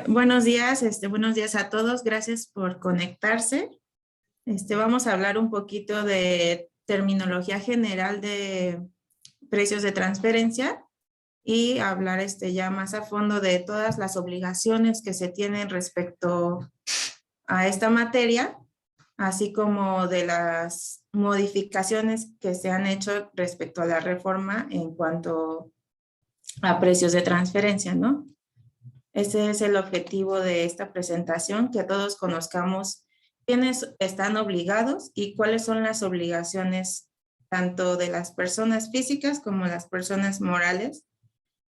Buenos días, buenos días a todos. Gracias por conectarse. Vamos a hablar un poquito de terminología general de precios de transferencia y hablar ya más a fondo de todas las obligaciones que se tienen respecto a esta materia, así como de las modificaciones que se han hecho respecto a la reforma en cuanto a precios de transferencia, ¿no? Ese es el objetivo de esta presentación, que todos conozcamos quiénes están obligados y cuáles son las obligaciones tanto de las personas físicas como las personas morales,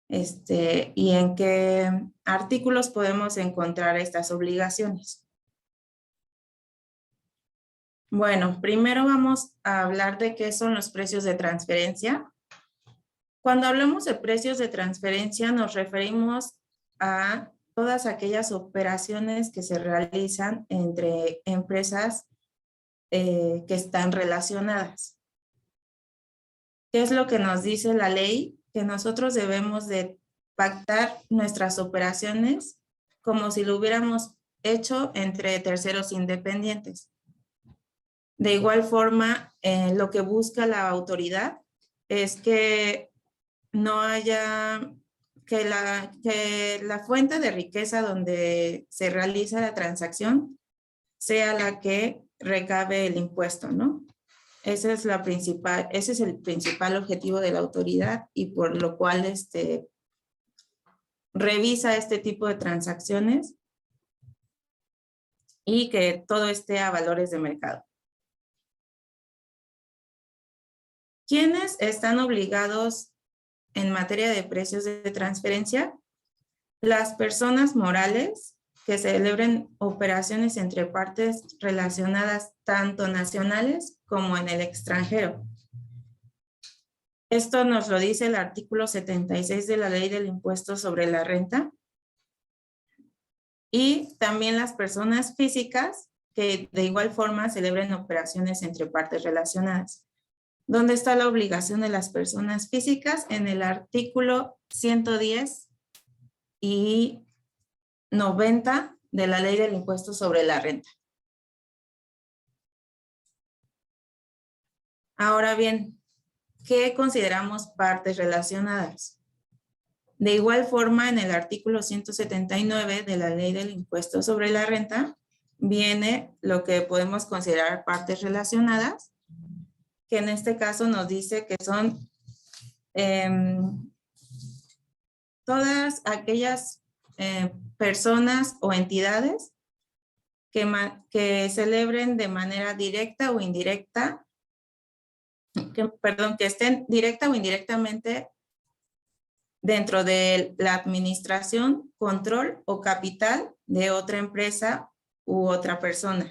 y en qué artículos podemos encontrar estas obligaciones. Bueno, primero vamos a hablar de qué son los precios de transferencia. Cuando hablamos de precios de transferencia nos referimos a todas aquellas operaciones que se realizan entre empresas que están relacionadas. ¿Qué es lo que nos dice la ley? Que nosotros debemos de pactar nuestras operaciones como si lo hubiéramos hecho entre terceros independientes. De igual forma, lo que busca la autoridad es que no haya, que la fuente de riqueza donde se realiza la transacción sea la que recabe el impuesto, ¿no? Ese es el principal objetivo de la autoridad y por lo cual revisa este tipo de transacciones y que todo esté a valores de mercado. ¿Quiénes están obligados en materia de precios de transferencia? Las personas morales que celebren operaciones entre partes relacionadas tanto nacionales como en el extranjero. Esto nos lo dice el artículo 76 de la Ley del Impuesto sobre la Renta. Y también las personas físicas que de igual forma celebren operaciones entre partes relacionadas. ¿Dónde está la obligación de las personas físicas? En el artículo 110 y 90 de la Ley del Impuesto sobre la Renta. Ahora bien, ¿qué consideramos partes relacionadas? De igual forma, en el artículo 179 de la Ley del Impuesto sobre la Renta, viene lo que podemos considerar partes relacionadas, que en este caso nos dice que son todas aquellas personas o entidades que celebren de manera directa o indirecta, que estén directa o indirectamente dentro de la administración, control o capital de otra empresa u otra persona.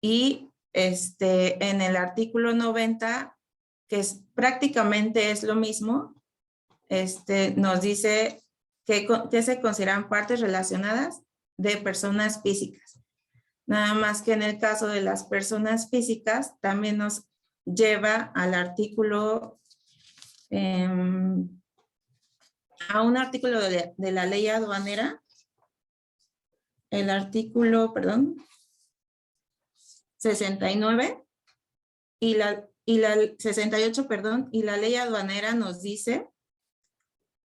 Y en el artículo 90, que prácticamente es lo mismo, nos dice que se consideran partes relacionadas de personas físicas. Nada más que en el caso de las personas físicas también nos lleva al artículo, a un artículo de la ley aduanera, el artículo, 69 y la 68, y la ley aduanera nos dice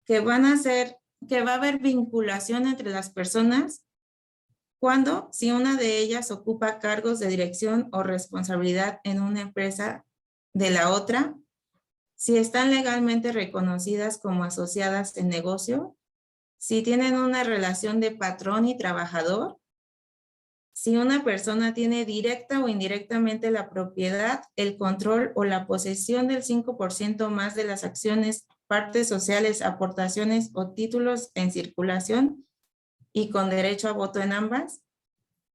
que va a haber vinculación entre las personas si una de ellas ocupa cargos de dirección o responsabilidad en una empresa de la otra, si están legalmente reconocidas como asociadas en negocio, si tienen una relación de patrón y trabajador, si una persona tiene directa o indirectamente la propiedad, el control o la posesión del 5% más de las acciones, partes sociales, aportaciones o títulos en circulación y con derecho a voto en ambas,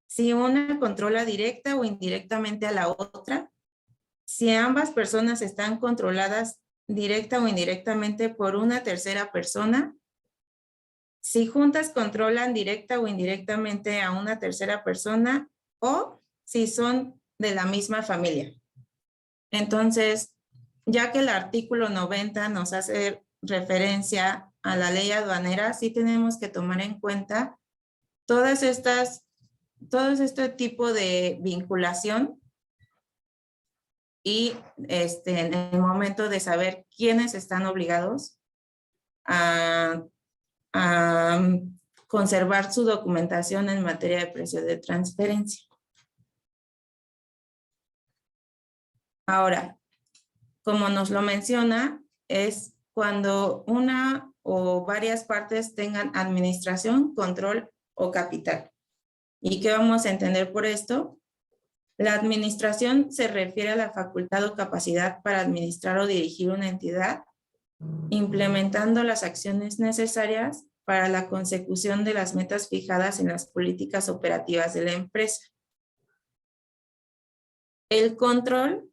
si una controla directa o indirectamente a la otra, si ambas personas están controladas directa o indirectamente por una tercera persona, si juntas controlan directa o indirectamente a una tercera persona o si son de la misma familia. Entonces, ya que el artículo 90 nos hace referencia a la ley aduanera, sí tenemos que tomar en cuenta todo este tipo de vinculación y en el momento de saber quiénes están obligados a conservar su documentación en materia de precios de transferencia. Ahora, como nos lo menciona, es cuando una o varias partes tengan administración, control o capital. ¿Y qué vamos a entender por esto? La administración se refiere a la facultad o capacidad para administrar o dirigir una entidad, implementando las acciones necesarias para la consecución de las metas fijadas en las políticas operativas de la empresa. El control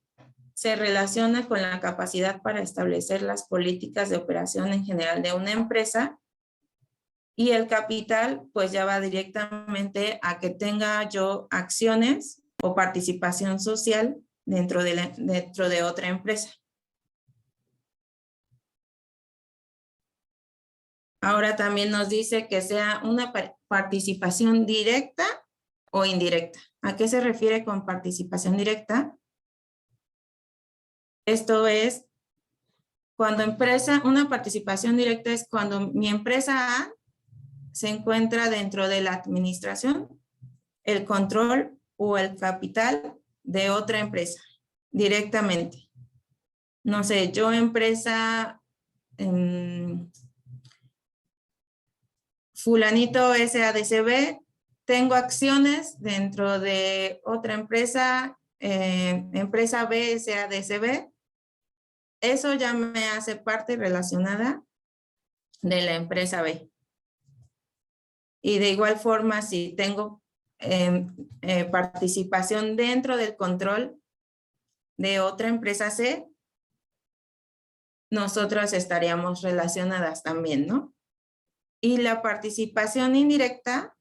se relaciona con la capacidad para establecer las políticas de operación en general de una empresa, y el capital pues ya va directamente a que tenga yo acciones o participación social dentro de otra empresa. Ahora también nos dice que sea una participación directa o indirecta. ¿A qué se refiere con participación directa? Esto es cuando una participación directa es cuando mi empresa A se encuentra dentro de la administración, el control o el capital de otra empresa directamente. No sé, yo empresa fulanito SADCB, tengo acciones dentro de otra empresa, empresa B SADCB. Eso ya me hace parte relacionada de la empresa B. Y de igual forma, si tengo participación dentro del control de otra empresa C, nosotras estaríamos relacionadas también, ¿no? Y la participación indirecta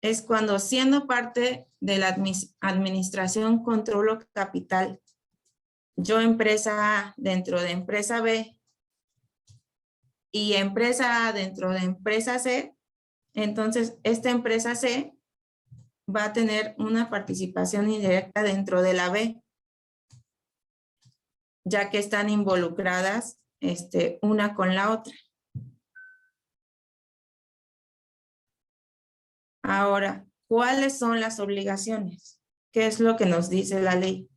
es cuando, siendo parte de la administración, controlo capital. Yo empresa A dentro de empresa B y empresa A dentro de empresa C, entonces esta empresa C va a tener una participación indirecta dentro de la B, ya que están involucradas una con la otra. Ahora, ¿cuáles son las obligaciones? ¿Qué es lo que nos dice la ley?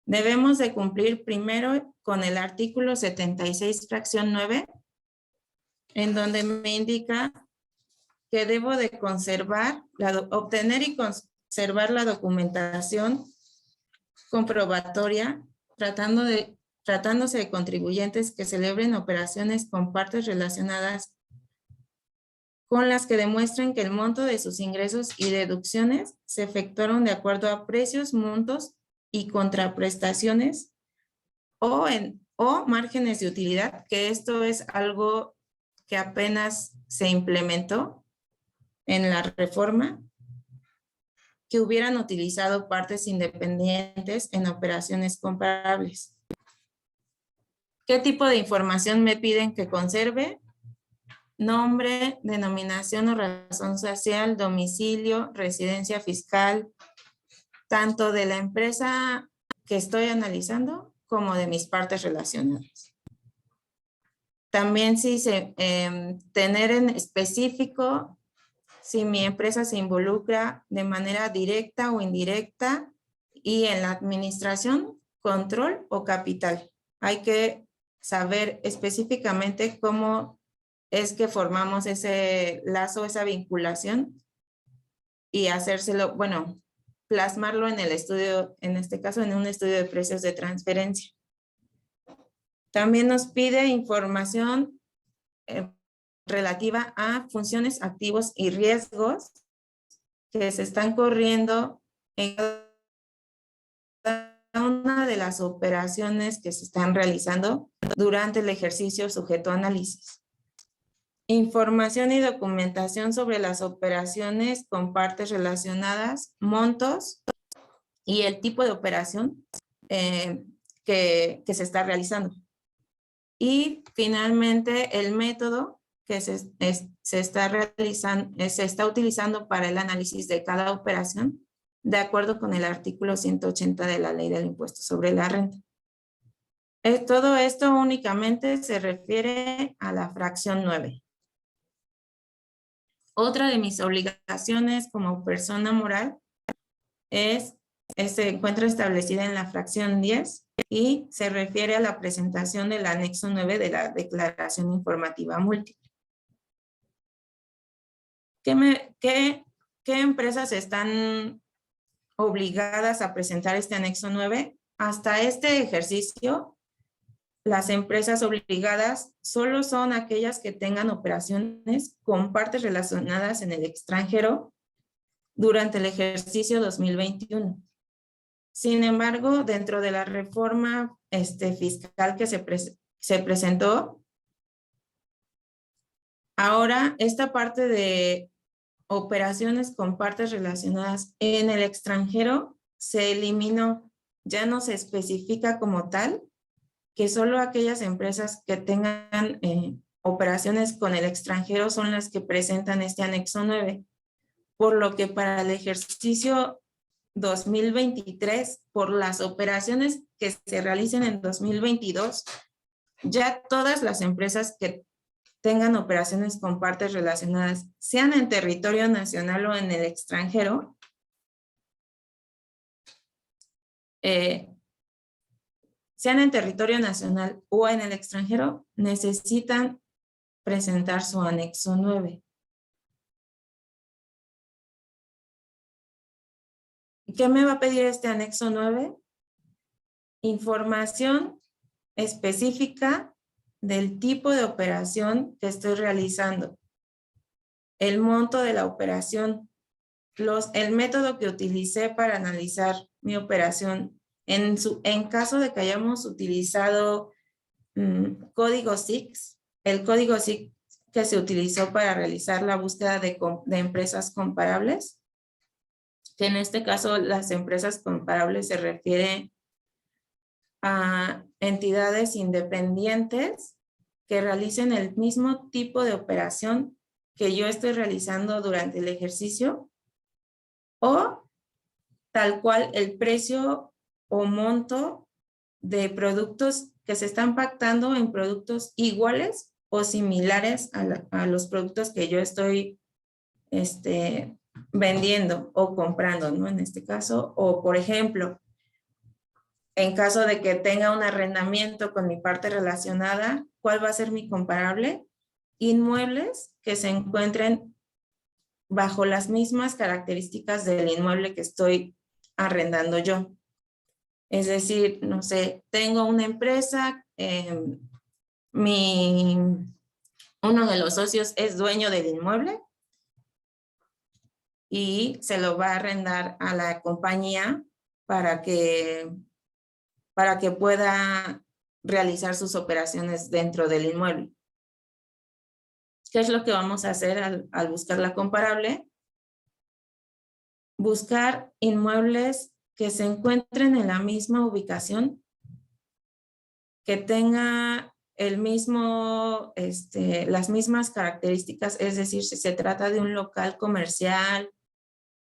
Debemos de cumplir primero con el artículo 76, fracción 9, en donde me indica que debo de obtener y conservar la documentación comprobatoria tratándose de contribuyentes que celebren operaciones con partes relacionadas con las que demuestren que el monto de sus ingresos y deducciones se efectuaron de acuerdo a precios, montos y contraprestaciones o márgenes de utilidad, que esto es algo que apenas se implementó en la reforma, que hubieran utilizado partes independientes en operaciones comparables. ¿Qué tipo de información me piden que conserve? Nombre, denominación o razón social, domicilio, residencia fiscal, tanto de la empresa que estoy analizando como de mis partes relacionadas. También tener en específico si mi empresa se involucra de manera directa o indirecta y en la administración, control o capital. Hay que saber específicamente cómo es que formamos ese lazo, esa vinculación y plasmarlo en el estudio, en este caso en un estudio de precios de transferencia. También nos pide información relativa a funciones, activos y riesgos que se están corriendo en cada una de las operaciones que se están realizando durante el ejercicio sujeto a análisis. Información y documentación sobre las operaciones con partes relacionadas, montos y el tipo de operación que se está realizando. Y finalmente el método que se está utilizando para el análisis de cada operación, de acuerdo con el artículo 180 de la Ley del Impuesto sobre la Renta. Todo esto únicamente se refiere a la fracción 9. Otra de mis obligaciones como persona moral se encuentra establecida en la fracción 10 y se refiere a la presentación del anexo 9 de la declaración informativa múltiple. ¿Qué empresas están obligadas a presentar este anexo 9? Hasta este ejercicio, las empresas obligadas solo son aquellas que tengan operaciones con partes relacionadas en el extranjero durante el ejercicio 2021. Sin embargo, dentro de la reforma fiscal que se presentó, ahora esta parte de operaciones con partes relacionadas en el extranjero se eliminó. Ya no se especifica como tal que solo aquellas empresas que tengan operaciones con el extranjero son las que presentan este anexo 9. Por lo que para el ejercicio 2023, por las operaciones que se realicen en 2022, ya todas las empresas que tengan operaciones con partes relacionadas, sean en territorio nacional o en el extranjero, sean en territorio nacional o en el extranjero, necesitan presentar su anexo 9. ¿Qué me va a pedir este anexo 9? Información específica del tipo de operación que estoy realizando, el monto de la operación, el método que utilicé para analizar mi operación. En caso de que hayamos utilizado código SIC, el código SIC que se utilizó para realizar la búsqueda de empresas comparables, que en este caso las empresas comparables se refiere a entidades independientes que realicen el mismo tipo de operación que yo estoy realizando durante el ejercicio, o tal cual el precio o monto de productos que se están pactando en productos iguales o similares a los productos que yo estoy vendiendo o comprando, ¿no? En este caso, o por ejemplo, en caso de que tenga un arrendamiento con mi parte relacionada, ¿cuál va a ser mi comparable? Inmuebles que se encuentren bajo las mismas características del inmueble que estoy arrendando yo. Es decir, no sé, tengo una empresa, uno de los socios es dueño del inmueble y se lo va a arrendar a la compañía para que pueda realizar sus operaciones dentro del inmueble. ¿Qué es lo que vamos a hacer al buscar la comparable? Buscar inmuebles que se encuentren en la misma ubicación, que tenga las mismas características, es decir, si se trata de un local comercial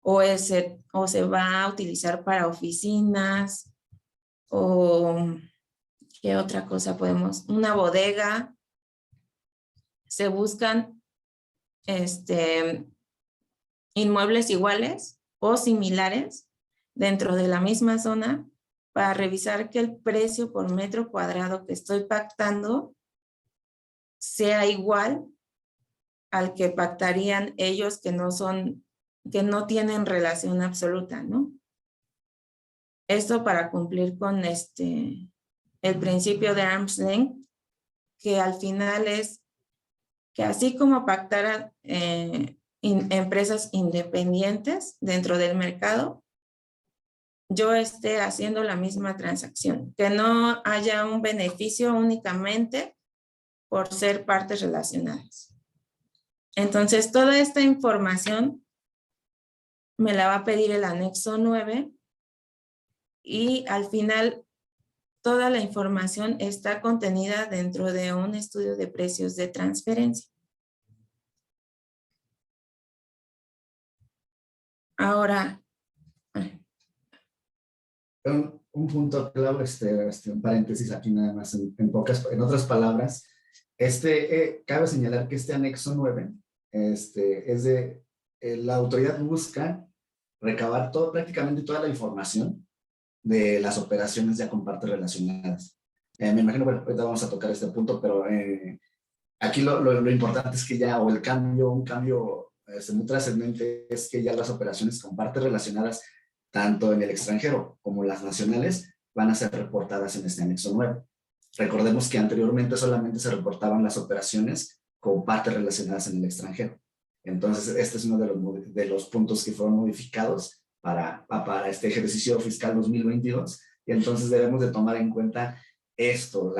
o se va a utilizar para oficinas, o ¿qué otra cosa podemos? Una bodega. Se buscan inmuebles iguales o similares dentro de la misma zona para revisar que el precio por metro cuadrado que estoy pactando sea igual al que pactarían ellos que no tienen relación absoluta, ¿no? Esto para cumplir con el principio de arm's length, que al final es que así como pactaran empresas independientes dentro del mercado, yo esté haciendo la misma transacción, que no haya un beneficio únicamente por ser partes relacionadas. Entonces, toda esta información me la va a pedir el anexo 9 y al final toda la información está contenida dentro de un estudio de precios de transferencia. Ahora, un punto clave, un paréntesis aquí nada más, en otras palabras, cabe señalar que este anexo 9, es de, la autoridad busca recabar prácticamente toda la información de las operaciones ya con partes relacionadas. Me imagino, bueno, ahorita vamos a tocar este punto, pero aquí lo importante es que ya, o un cambio muy trascendente, es que ya las operaciones con partes relacionadas, tanto en el extranjero como las nacionales, van a ser reportadas en este anexo 9. Recordemos que anteriormente solamente se reportaban las operaciones con partes relacionadas en el extranjero. Entonces, este es uno de los puntos que fueron modificados para este ejercicio fiscal 2022. Y entonces debemos de tomar en cuenta esto,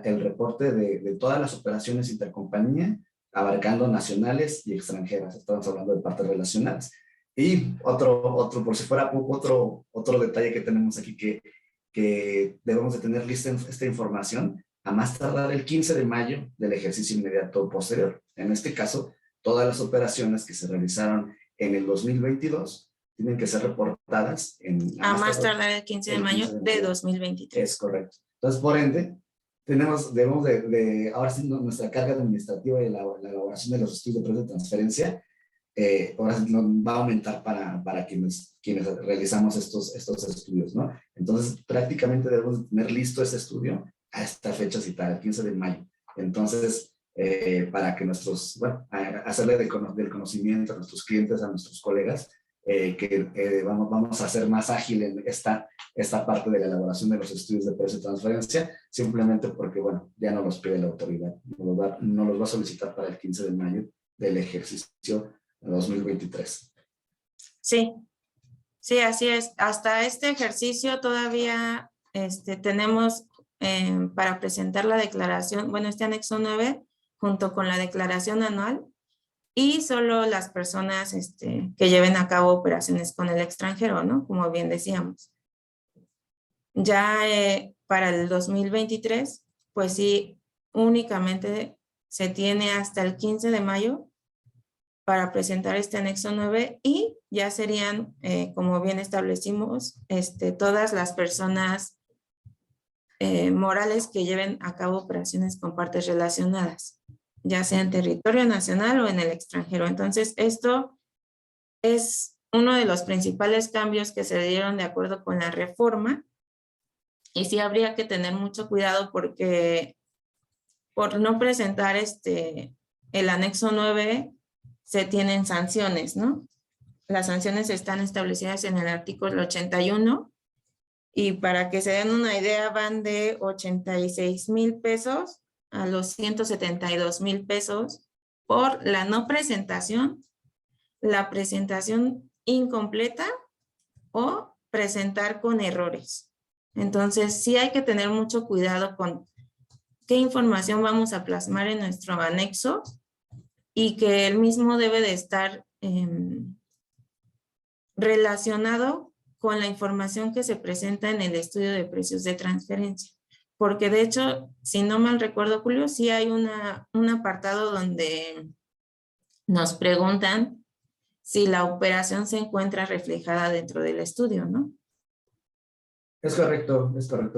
el reporte de todas las operaciones intercompañía, abarcando nacionales y extranjeras. Estamos hablando de partes relacionadas. Y otro por si fuera poco, otro detalle que tenemos aquí que debemos de tener lista esta información a más tardar el 15 de mayo del ejercicio inmediato posterior. En este caso, todas las operaciones que se realizaron en el 2022 tienen que ser reportadas a más tardar el 15 de mayo de 2023. Es correcto. Entonces, por ende, debemos ahora sí, nuestra carga administrativa y la elaboración de los estudios de precios de transferencia, ahora sí va a aumentar para quienes realizamos estos estudios, ¿no? Entonces, prácticamente debemos tener listo ese estudio a esta fecha citada, el 15 de mayo. Entonces, para que hacerle del conocimiento a nuestros clientes, a nuestros colegas, que vamos a hacer más ágil en esta parte de la elaboración de los estudios de precio de transferencia, simplemente porque, bueno, ya no los pide la autoridad, no los va a solicitar para el 15 de mayo del ejercicio 2023. Sí, sí, así es. Hasta este ejercicio todavía tenemos para presentar la declaración, bueno, este anexo 9, junto con la declaración anual, y solo las personas que lleven a cabo operaciones con el extranjero, ¿no? Como bien decíamos. Ya para el 2023, pues sí, únicamente se tiene hasta el 15 de mayo para presentar este anexo 9 y ya serían, como bien establecimos, todas las personas morales que lleven a cabo operaciones con partes relacionadas, ya sea en territorio nacional o en el extranjero. Entonces, esto es uno de los principales cambios que se dieron de acuerdo con la reforma, y sí habría que tener mucho cuidado porque por no presentar el anexo 9 se tienen sanciones, ¿no? Las sanciones están establecidas en el artículo 81 y para que se den una idea van de 86,000 pesos a los 172,000 pesos por la no presentación, la presentación incompleta o presentar con errores. Entonces, sí hay que tener mucho cuidado con qué información vamos a plasmar en nuestro anexo y que el mismo debe de estar relacionado con la información que se presenta en el estudio de precios de transferencia. Porque de hecho, si no mal recuerdo, Julio, sí hay un apartado donde nos preguntan si la operación se encuentra reflejada dentro del estudio, ¿no? Es correcto,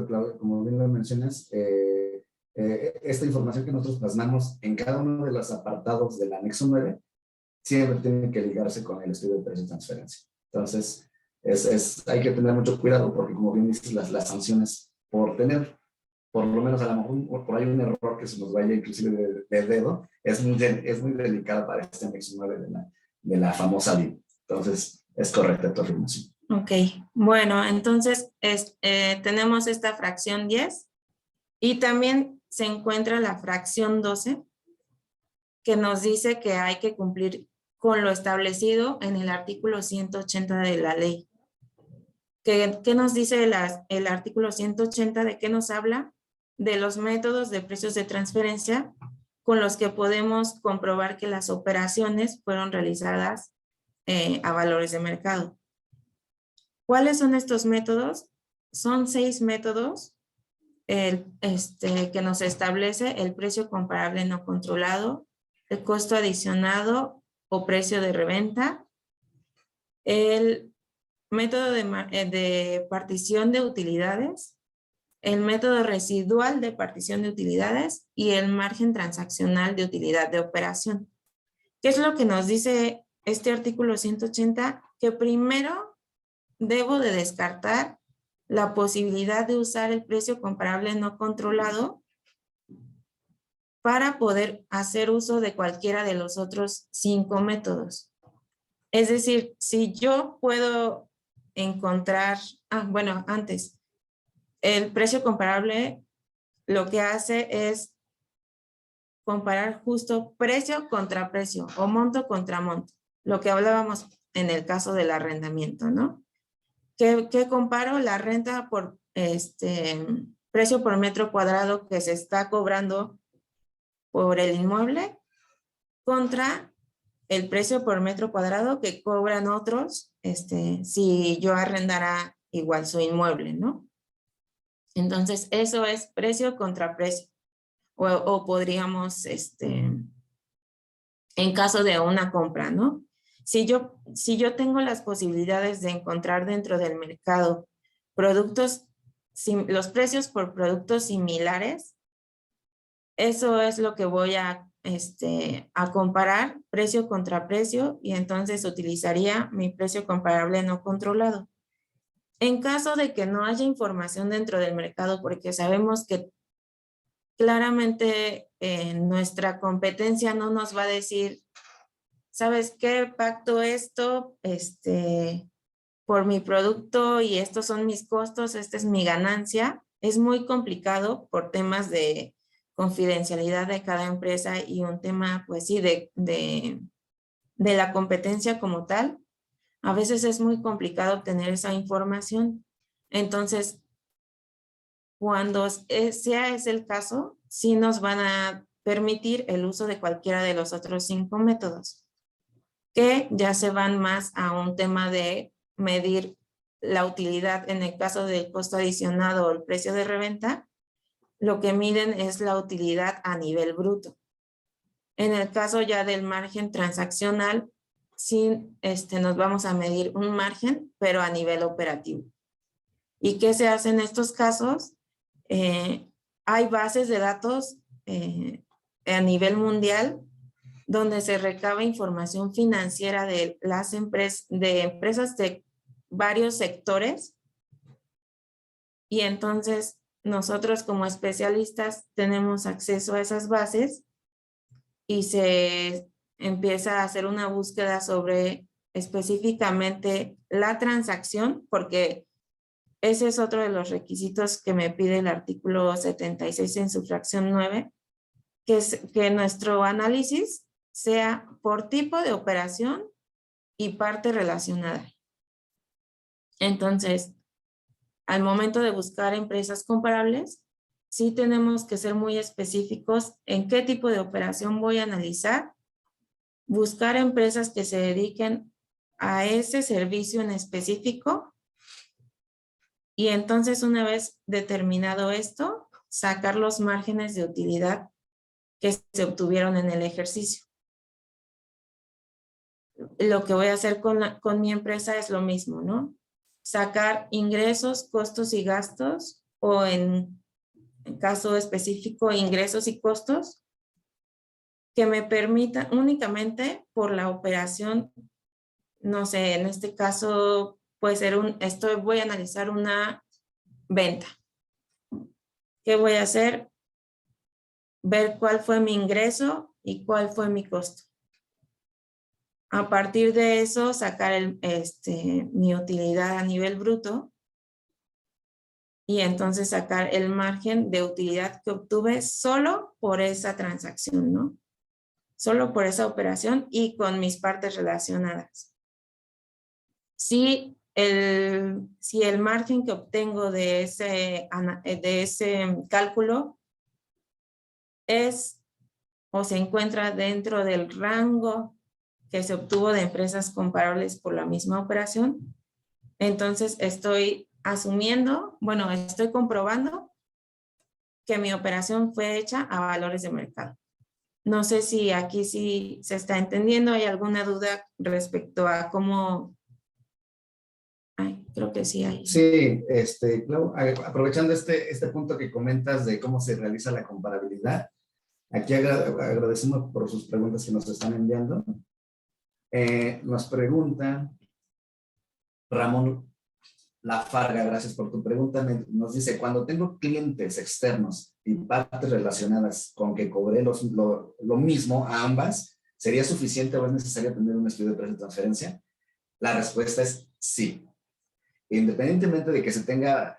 Claudia. Como bien lo mencionas, esta información que nosotros plasmamos en cada uno de los apartados del anexo 9 siempre tiene que ligarse con el estudio de precios de transferencia. Entonces, hay que tener mucho cuidado porque, como bien dices, las sanciones por tener, por lo menos a lo mejor por ahí un error que se nos vaya inclusive del dedo, es muy delicado para este anexo 9 de la famosa DIV. Entonces, es correcta tu afirmación. Ok, bueno, entonces tenemos esta fracción 10 y también se encuentra la fracción 12 que nos dice que hay que cumplir con lo establecido en el artículo 180 de la ley. ¿Qué nos dice el artículo 180? ¿De qué nos habla? De los métodos de precios de transferencia con los que podemos comprobar que las operaciones fueron realizadas a valores de mercado. ¿Cuáles son estos métodos? Son 6 métodos que nos establece el precio comparable no controlado, el costo adicionado o precio de reventa, el método de partición de utilidades, el método residual de partición de utilidades y el margen transaccional de utilidad de operación. ¿Qué es lo que nos dice este artículo 180? Que primero debo de descartar la posibilidad de usar el precio comparable no controlado para poder hacer uso de cualquiera de los otros 5 métodos. Es decir, si yo puedo encontrar, bueno, antes, el precio comparable lo que hace es comparar justo precio contra precio o monto contra monto, lo que hablábamos en el caso del arrendamiento, ¿no? ¿Qué comparo? La renta por precio por metro cuadrado que se está cobrando por el inmueble contra el precio por metro cuadrado que cobran otros si yo arrendara igual su inmueble, ¿no? Entonces, eso es precio contra precio. O podríamos, en caso de una compra, ¿no? Si yo tengo las posibilidades de encontrar dentro del mercado productos, los precios por productos similares, eso es lo que voy a comparar precio contra precio y entonces utilizaría mi precio comparable no controlado. En caso de que no haya información dentro del mercado, porque sabemos que claramente nuestra competencia no nos va a decir, ¿sabes qué? Pacto esto por mi producto y estos son mis costos, esta es mi ganancia. Es muy complicado por temas de confidencialidad de cada empresa y un tema, pues sí, de la competencia como tal. A veces es muy complicado obtener esa información. Entonces, cuando sea ese el caso, sí nos van a permitir el uso de cualquiera de los otros 5 métodos, que ya se van más a un tema de medir la utilidad. En el caso del costo adicionado o el precio de reventa, lo que miden es la utilidad a nivel bruto. En el caso ya del margen transaccional, sí nos vamos a medir un margen, pero a nivel operativo. ¿Y qué se hace en estos casos? Hay bases de datos a nivel mundial donde se recaba información financiera de las empresas de varios sectores y entonces nosotros como especialistas tenemos acceso a esas bases y se empieza a hacer una búsqueda sobre específicamente la transacción, porque ese es otro de los requisitos que me pide el artículo 76 en su fracción 9, que es que nuestro análisis sea por tipo de operación y parte relacionada. Entonces, al momento de buscar empresas comparables, sí tenemos que ser muy específicos en qué tipo de operación voy a analizar, buscar empresas que se dediquen a ese servicio en específico y entonces una vez determinado esto, sacar los márgenes de utilidad que se obtuvieron en el ejercicio. Lo que voy a hacer con mi empresa es lo mismo, ¿no? Sacar ingresos, costos y gastos, o en caso específico, ingresos y costos, que me permitan únicamente por la operación, no sé, en este caso puede ser voy a analizar una venta. ¿Qué voy a hacer? Ver cuál fue mi ingreso y cuál fue mi costo. A partir de eso, sacar mi utilidad a nivel bruto y entonces sacar el margen de utilidad que obtuve solo por esa transacción, ¿no? Solo por esa operación y con mis partes relacionadas. Si el margen que obtengo de ese cálculo es o se encuentra dentro del rango que se obtuvo de empresas comparables por la misma operación, entonces estoy asumiendo, bueno, estoy comprobando que mi operación fue hecha a valores de mercado. No sé si aquí sí se está entendiendo. ¿Hay alguna duda respecto a cómo? Ay, creo que sí hay. Sí, Clau, aprovechando este punto que comentas de cómo se realiza la comparabilidad, aquí agradecemos por sus preguntas que nos están enviando. Nos pregunta Ramón Lafarga, gracias por tu pregunta. Nos dice, cuando tengo clientes externos y partes relacionadas con que cobré lo mismo a ambas, ¿sería suficiente o es necesario tener un estudio de precio de transferencia? La respuesta es sí. Independientemente de que se tenga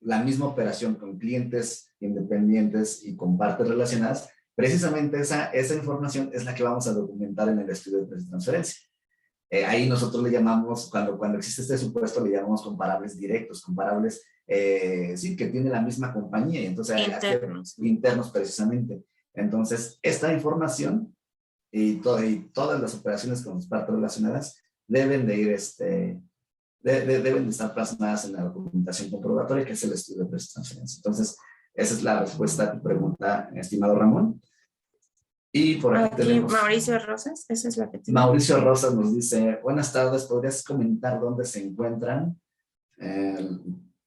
la misma operación con clientes independientes y con partes relacionadas, precisamente esa información es la que vamos a documentar en el estudio de precio de transferencia. Ahí nosotros le llamamos, cuando existe este supuesto, le llamamos comparables directos, comparables, sí, que tiene la misma compañía, y entonces internos precisamente. Entonces, esta información y todas las operaciones con las partes relacionadas deben de ir, deben de estar plasmadas en la documentación comprobatoria, que es el estudio de precio de transferencia. Entonces, esa es la respuesta a tu pregunta, estimado Ramón. Y por aquí tenemos Mauricio Rosas, esa es la que tenemos. Mauricio Rosas nos dice, buenas tardes, ¿podrías comentar dónde se encuentran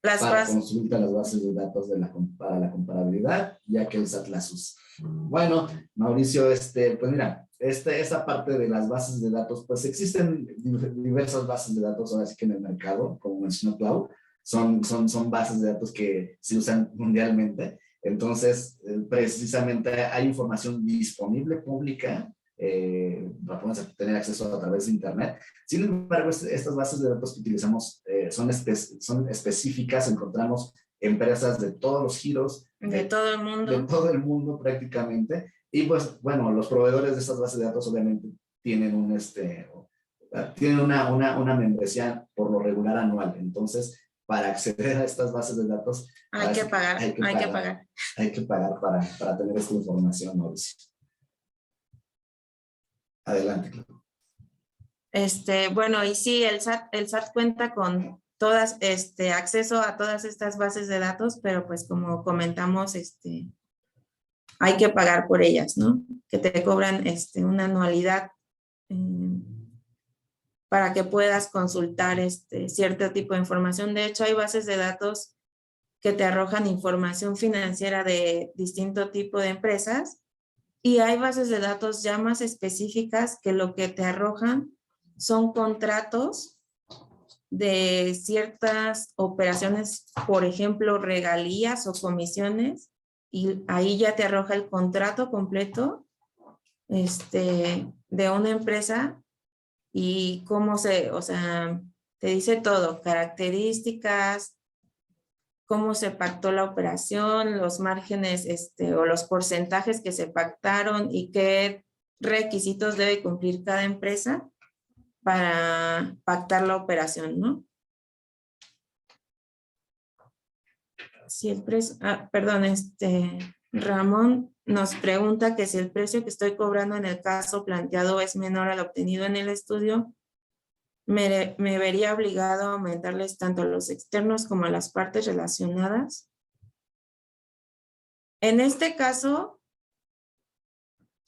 para consulta las bases de datos para la comparabilidad, ya que el SAT las usa? Bueno, Mauricio, pues mira, esta parte de las bases de datos, pues existen diversas bases de datos ahora sí que en el mercado, como mencionó Clau, son bases de datos que se usan mundialmente. Entonces, precisamente hay información disponible pública, la podemos tener acceso a través de Internet. Sin embargo, estas bases de datos que utilizamos son específicas, encontramos empresas de todos los giros. De todo el mundo. De todo el mundo prácticamente. Y pues, bueno, los proveedores de estas bases de datos obviamente tienen tienen una membresía por lo regular anual. Entonces, para acceder a estas bases de datos hay que pagar. Hay que pagar para tener esta información, Mauricio. Adelante, Clau. Bueno, y sí, el SAT cuenta con todas, acceso a todas estas bases de datos, pero pues como comentamos, hay que pagar por ellas, ¿no? Que te cobran una anualidad para que puedas consultar cierto tipo de información. De hecho, hay bases de datos que te arrojan información financiera de distinto tipo de empresas, y hay bases de datos ya más específicas que lo que te arrojan son contratos de ciertas operaciones, por ejemplo, regalías o comisiones, y ahí ya te arroja el contrato completo de una empresa y cómo te dice todo, características, cómo se pactó la operación, los márgenes o los porcentajes que se pactaron y qué requisitos debe cumplir cada empresa para pactar la operación, ¿no? Si el precio, perdón, Ramón nos pregunta que si el precio que estoy cobrando en el caso planteado es menor al obtenido en el estudio, me vería obligado a aumentarles tanto a los externos como a las partes relacionadas. En este caso,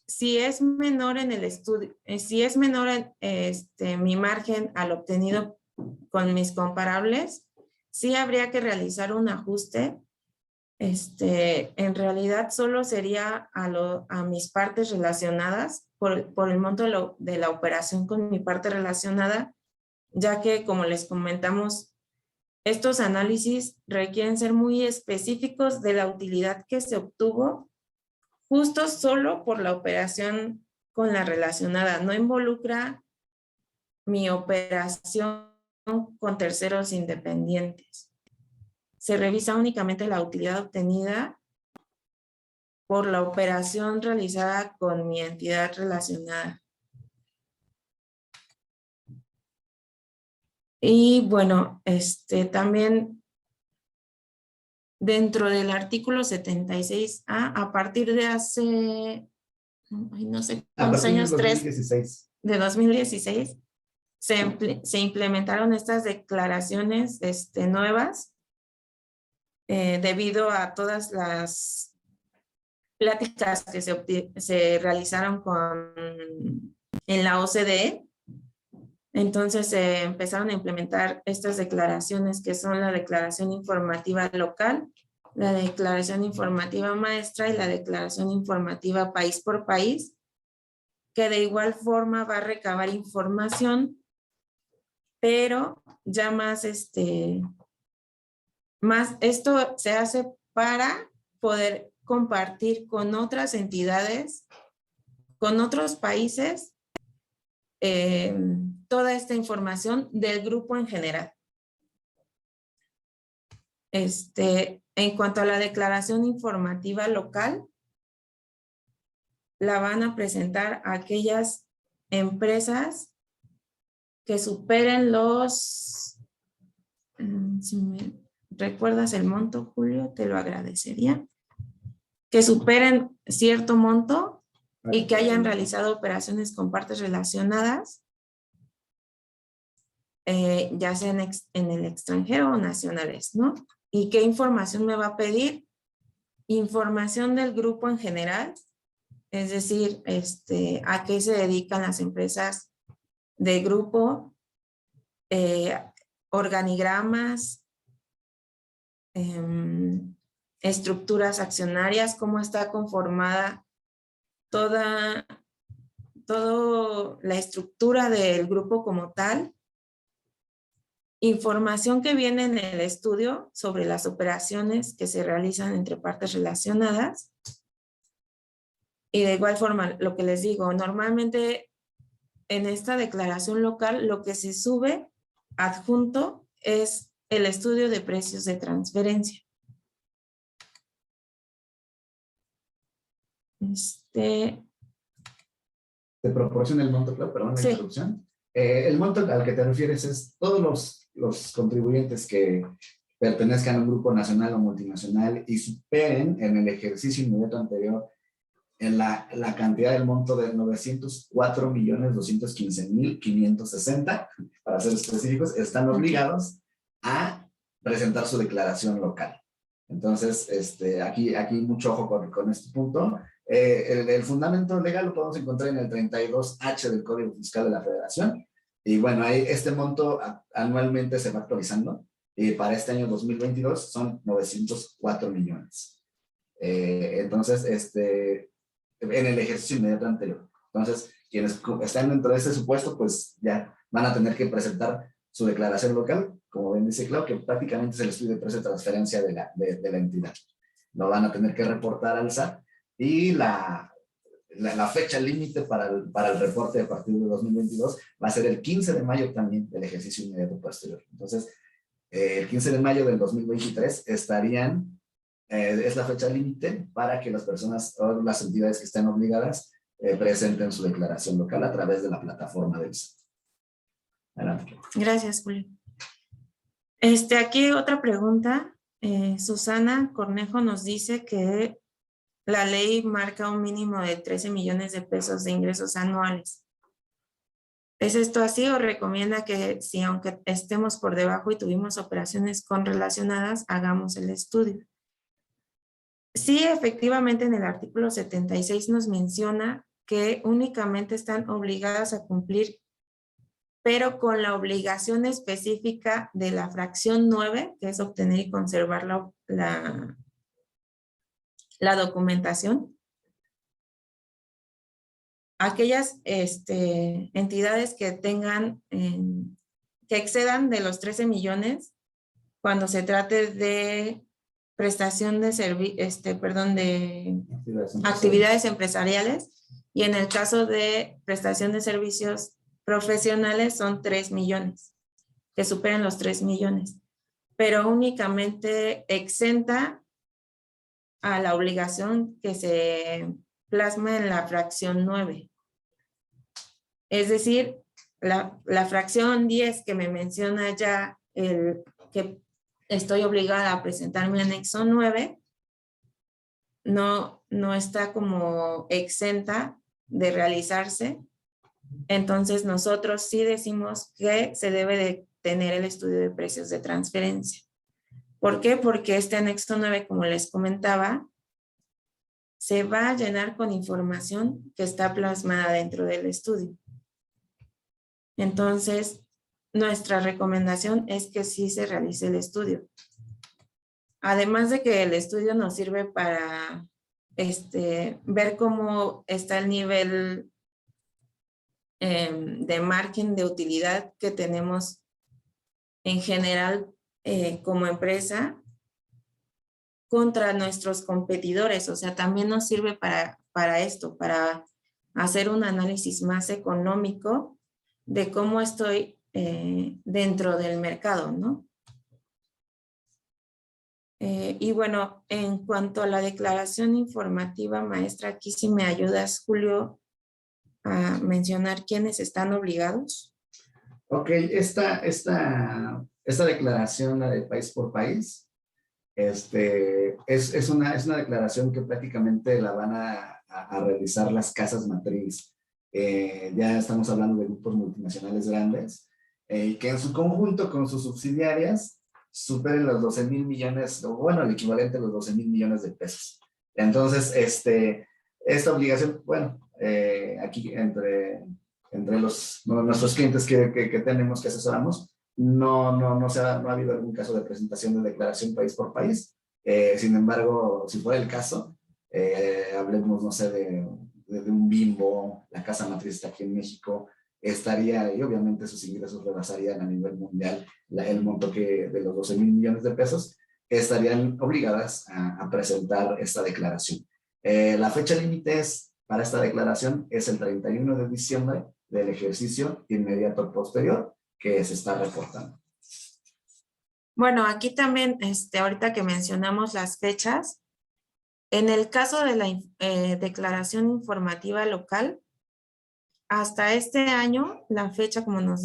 si es menor en el estudio, si es menor mi margen al obtenido con mis comparables, sí habría que realizar un ajuste. En realidad solo sería a mis partes relacionadas por el monto de la operación con mi parte relacionada, ya que, como les comentamos, estos análisis requieren ser muy específicos de la utilidad que se obtuvo justo solo por la operación con la relacionada. No involucra mi operación con terceros independientes. Se revisa únicamente la utilidad obtenida por la operación realizada con mi entidad relacionada. Y bueno, también dentro del artículo 76A, a partir de hace, no sé cuántos años, 2016. De 2016, se implementaron estas declaraciones nuevas, debido a todas las pláticas que se realizaron en la OCDE. Entonces se empezaron a implementar estas declaraciones que son la declaración informativa local, la declaración informativa maestra y la declaración informativa país por país, que de igual forma va a recabar información, pero ya más esto se hace para poder compartir con otras entidades, con otros países, toda esta información del grupo en general. En cuanto a la declaración informativa local, la van a presentar aquellas empresas que superen los, si me recuerdas el monto, Julio, te lo agradecería, que superen cierto monto y que hayan realizado operaciones con partes relacionadas, ya sea en el extranjero o nacionales, ¿no? ¿Y qué información me va a pedir? Información del grupo en general, es decir, a qué se dedican las empresas de grupo, organigramas, estructuras accionarias, cómo está conformada toda la estructura del grupo como tal, información que viene en el estudio sobre las operaciones que se realizan entre partes relacionadas. Y de igual forma, lo que les digo, normalmente en esta declaración local lo que se sube adjunto es el estudio de precios de transferencia. Te proporciona el monto, claro, perdón la interrupción. El monto al que te refieres es todos los contribuyentes que pertenezcan a un grupo nacional o multinacional y superen en el ejercicio inmediato anterior en la cantidad del monto de 904.215.560, para ser específicos, están obligados a presentar su declaración local. Entonces, aquí mucho ojo con este punto. El fundamento legal lo podemos encontrar en el 32H del Código Fiscal de la Federación. Y bueno, ahí este monto anualmente se va actualizando. Y para este año 2022 son 904 millones. Entonces, en el ejercicio inmediato anterior. Entonces, quienes están dentro de ese supuesto, pues ya van a tener que presentar su declaración local, como bien dice Clau, que prácticamente es el estudio de precio de transferencia de la entidad. Lo van a tener que reportar al SAT y la fecha límite para el reporte a partir de 2022 va a ser el 15 de mayo también del ejercicio inmediato posterior. Entonces, el 15 de mayo del 2023 estarían, es la fecha límite para que las personas o las entidades que estén obligadas presenten su declaración local a través de la plataforma del SAT. Adelante. Gracias, Julio. Aquí otra pregunta. Susana Cornejo nos dice que la ley marca un mínimo de 13 millones de pesos de ingresos anuales. ¿Es esto así o recomienda que si aunque estemos por debajo y tuvimos operaciones correlacionadas, hagamos el estudio? Sí, efectivamente en el artículo 76 nos menciona que únicamente están obligadas a cumplir, pero con la obligación específica de la fracción 9, que es obtener y conservar la documentación. Aquellas entidades que tengan, que excedan de los 13 millones, cuando se trate de prestación de actividades empresariales, y en el caso de prestación de servicios profesionales son 3 millones, que superen los 3 millones, pero únicamente exenta a la obligación que se plasma en la fracción 9. Es decir, la fracción 10 que me menciona ya que estoy obligada a presentar mi anexo 9, no está como exenta de realizarse. Entonces nosotros sí decimos que se debe de tener el estudio de precios de transferencia. ¿Por qué? Porque este anexo 9, como les comentaba, se va a llenar con información que está plasmada dentro del estudio. Entonces, nuestra recomendación es que sí se realice el estudio. Además de que el estudio nos sirve para ver cómo está el nivel de margen de utilidad que tenemos en general como empresa contra nuestros competidores. O sea, también nos sirve para esto, para hacer un análisis más económico de cómo estoy dentro del mercado, ¿no? Y bueno, en cuanto a la declaración informativa, maestra, aquí sí me ayudas, Julio, a mencionar quiénes están obligados. Ok, esta declaración, la de país por país, es una declaración que prácticamente la van a realizar las casas matriz. Ya estamos hablando de grupos multinacionales grandes, que en su conjunto con sus subsidiarias superen los 12,000 millones, o bueno, el equivalente a los 12,000 millones de pesos. Entonces, esta obligación, bueno, aquí entre nuestros clientes que tenemos, que asesoramos, no ha habido algún caso de presentación de declaración país por país. Sin embargo, si fuera el caso, hablemos, no sé, de un Bimbo, la casa matriz está aquí en México, estaría, y obviamente sus ingresos rebasarían a nivel mundial el monto de los 12,000 millones de pesos, estarían obligadas a presentar esta declaración. La fecha límite para esta declaración es el 31 de diciembre del ejercicio inmediato posterior que se está reportando. Bueno, aquí también, ahorita que mencionamos las fechas, en el caso de la declaración informativa local, hasta este año, la fecha, como nos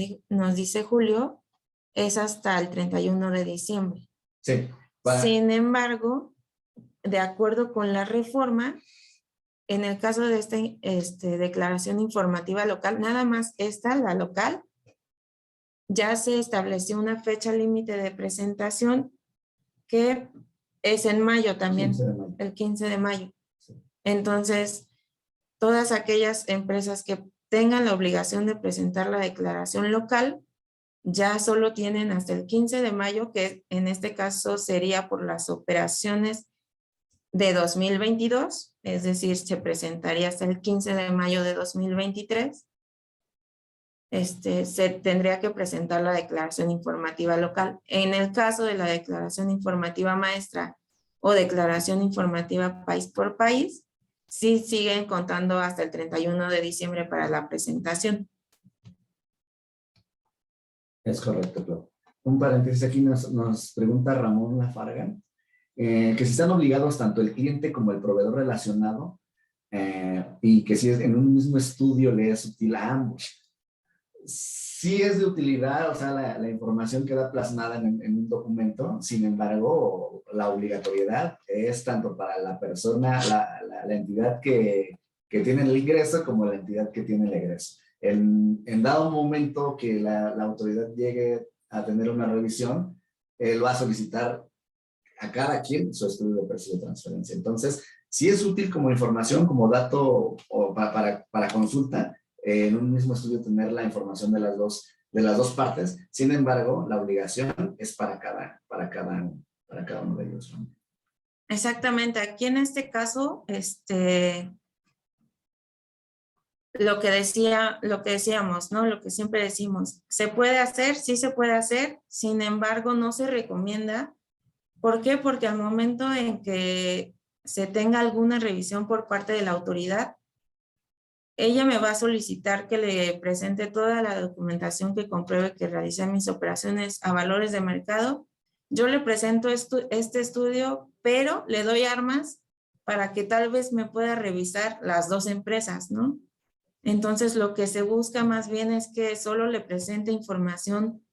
dice Julio, es hasta el 31 de diciembre. Sí. Sin embargo, de acuerdo con la reforma, en el caso de esta declaración informativa local, nada más la local, ya se estableció una fecha límite de presentación que es en mayo también, 15 de mayo. el 15 de mayo. Sí. Entonces, todas aquellas empresas que tengan la obligación de presentar la declaración local, ya solo tienen hasta el 15 de mayo, que en este caso sería por las operaciones de 2022, es decir, se presentaría hasta el 15 de mayo de 2023. Se tendría que presentar la declaración informativa local. En el caso de la declaración informativa maestra o declaración informativa país por país, sí siguen contando hasta el 31 de diciembre para la presentación. Es correcto, Clau. Un paréntesis aquí nos pregunta Ramón Lafarga, que si están obligados tanto el cliente como el proveedor relacionado, y que si en un mismo estudio le es útil a ambos. Sí es de utilidad, o sea, la información queda plasmada en un documento. Sin embargo, la obligatoriedad es tanto para la persona, la entidad que tiene el ingreso, como la entidad que tiene el egreso. En dado momento que la autoridad llegue a tener una revisión, él va a solicitar a cada quien su estudio de precios de transferencia. Entonces, sí es útil como información, como dato o para consulta, en un mismo estudio tener la información de las dos partes. Sin embargo, la obligación es para cada uno de ellos, ¿no? Exactamente. Aquí en este caso, lo que decíamos, ¿no? Lo que siempre decimos, ¿se puede hacer? Sí se puede hacer, sin embargo, no se recomienda. ¿Por qué? Porque al momento en que se tenga alguna revisión por parte de la autoridad, ella me va a solicitar que le presente toda la documentación que compruebe que realicé mis operaciones a valores de mercado. Yo le presento este estudio, pero le doy armas para que tal vez me pueda revisar las dos empresas, ¿no? Entonces, lo que se busca más bien es que solo le presente información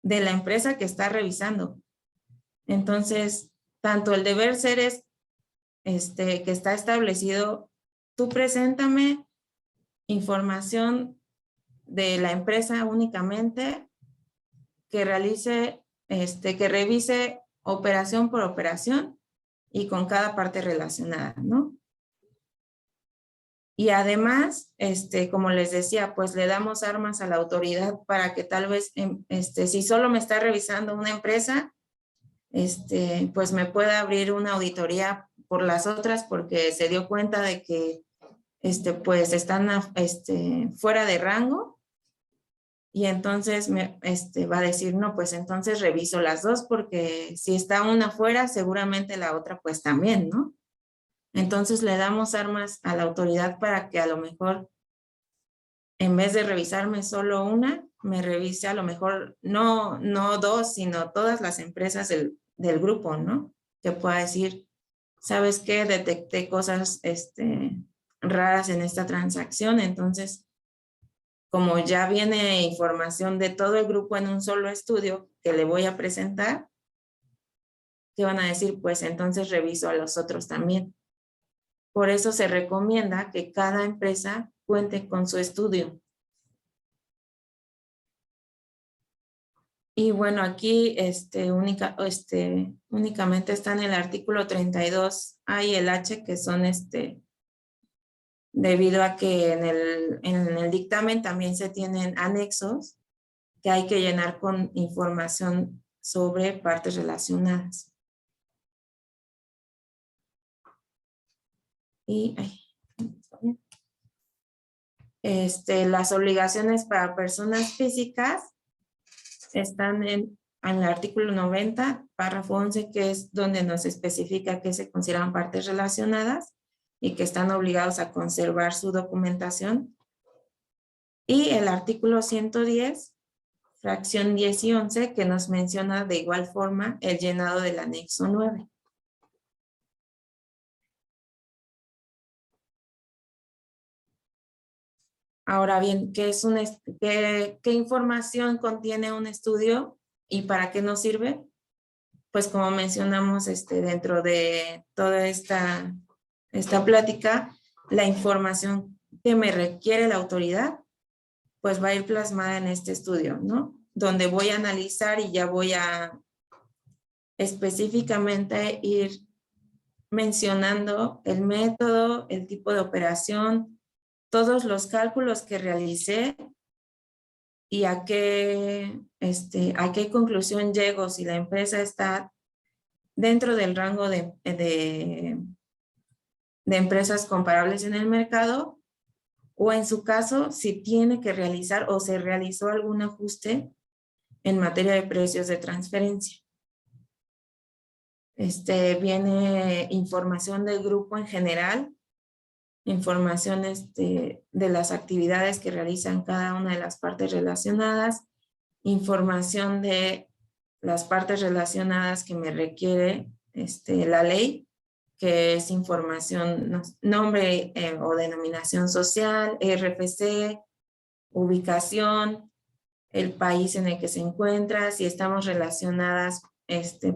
de la empresa que está revisando. Entonces, tanto el deber ser es que está establecido, tú preséntame información de la empresa únicamente, que realice, que revise operación por operación y con cada parte relacionada, ¿no? Y además, como les decía, pues le damos armas a la autoridad para que tal vez, si solo me está revisando una empresa, pues me pueda abrir una auditoría por las otras porque se dio cuenta de que, pues están, fuera de rango. Y entonces va a decir, no, pues entonces reviso las dos porque si está una fuera, seguramente la otra pues también, ¿no? Entonces le damos armas a la autoridad para que a lo mejor, en vez de revisarme solo una, me revise a lo mejor no dos, sino todas las empresas del grupo, ¿no? Que pueda decir, ¿sabes qué? Detecté cosas raras en esta transacción, entonces como ya viene información de todo el grupo en un solo estudio que le voy a presentar, ¿qué van a decir? Pues entonces reviso a los otros también. Por eso se recomienda que cada empresa cuente con su estudio. Y bueno, aquí únicamente está en el artículo 32A y el H, que son debido a que en el dictamen también se tienen anexos que hay que llenar con información sobre partes relacionadas. Y las obligaciones para personas físicas están en el artículo 90, párrafo 11, que es donde nos especifica que se consideran partes relacionadas y que están obligados a conservar su documentación. Y el artículo 110, fracción 10 y 11, que nos menciona de igual forma el llenado del anexo 9. Ahora bien, ¿qué información contiene un estudio y para qué nos sirve? Pues como mencionamos dentro de toda esta plática, la información que me requiere la autoridad, pues va a ir plasmada en este estudio, ¿no? Donde voy a analizar y ya voy a específicamente ir mencionando el método, el tipo de operación, todos los cálculos que realicé y a qué conclusión llego si la empresa está dentro del rango de empresas comparables en el mercado, o en su caso, si tiene que realizar o se realizó algún ajuste en materia de precios de transferencia. Viene información del grupo en general, información de las actividades que realizan cada una de las partes relacionadas, información de las partes relacionadas que me requiere la ley, que es información, nombre o denominación social, RFC, ubicación, el país en el que se encuentra, si estamos relacionadas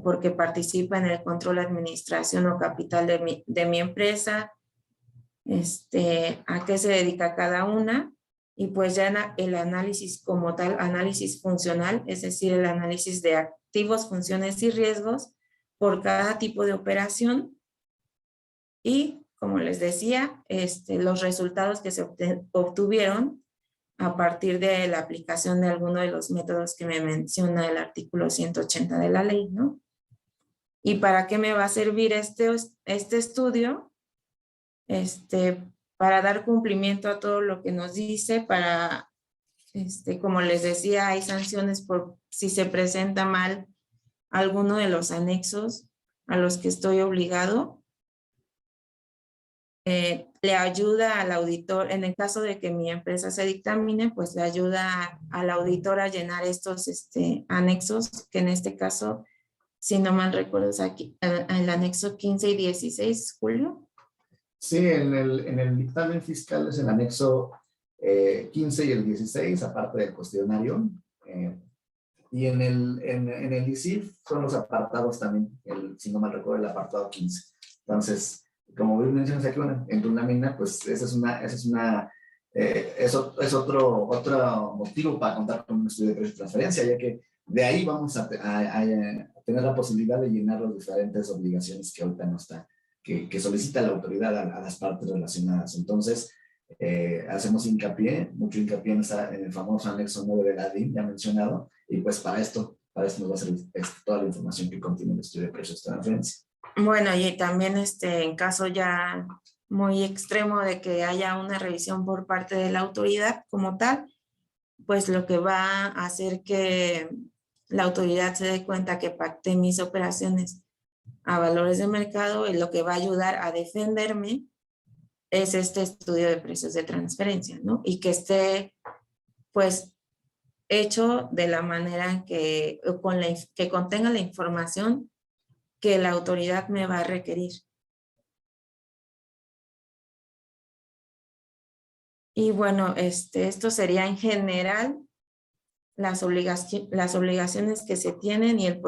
porque participa en el control, administración o capital de mi empresa, a qué se dedica cada una, y pues ya el análisis como tal, análisis funcional, es decir, el análisis de activos, funciones y riesgos por cada tipo de operación. Y, como les decía, los resultados que se obtuvieron a partir de la aplicación de alguno de los métodos que me menciona el artículo 180 de la ley, ¿no? ¿Y para qué me va a servir este estudio? Para dar cumplimiento a todo lo que nos dice, para, como les decía, hay sanciones por si se presenta mal alguno de los anexos a los que estoy obligado. Le ayuda al auditor, en el caso de que mi empresa se dictamine, pues le ayuda al auditor a llenar estos anexos, que en este caso, si no mal recuerdo, es aquí, el anexo 15 y 16, Julio. Sí, en el dictamen fiscal es el anexo 15 y el 16, aparte del cuestionario. Y en el ICIF son los apartados también, si no mal recuerdo, el apartado 15. Entonces, como bien mencionas aquí en tu lámina, pues es otro motivo para contar con un estudio de precio de transferencia, ya que De ahí vamos a tener la posibilidad de llenar las diferentes obligaciones que ahorita no está, que solicita la autoridad a las partes relacionadas. Entonces, hacemos mucho hincapié en el famoso anexo 9 de la DIN, ya mencionado, y pues para esto nos va a servir toda la información que contiene el estudio de precios de transferencia. Bueno, y también en caso ya muy extremo de que haya una revisión por parte de la autoridad como tal, pues lo que va a hacer que la autoridad se dé cuenta que pacté mis operaciones a valores de mercado, y lo que va a ayudar a defenderme es este estudio de precios de transferencia, ¿no? Y que esté, pues, hecho de la manera que contenga la información que la autoridad me va a requerir. Y bueno, esto sería en general las obligaciones que se tienen y el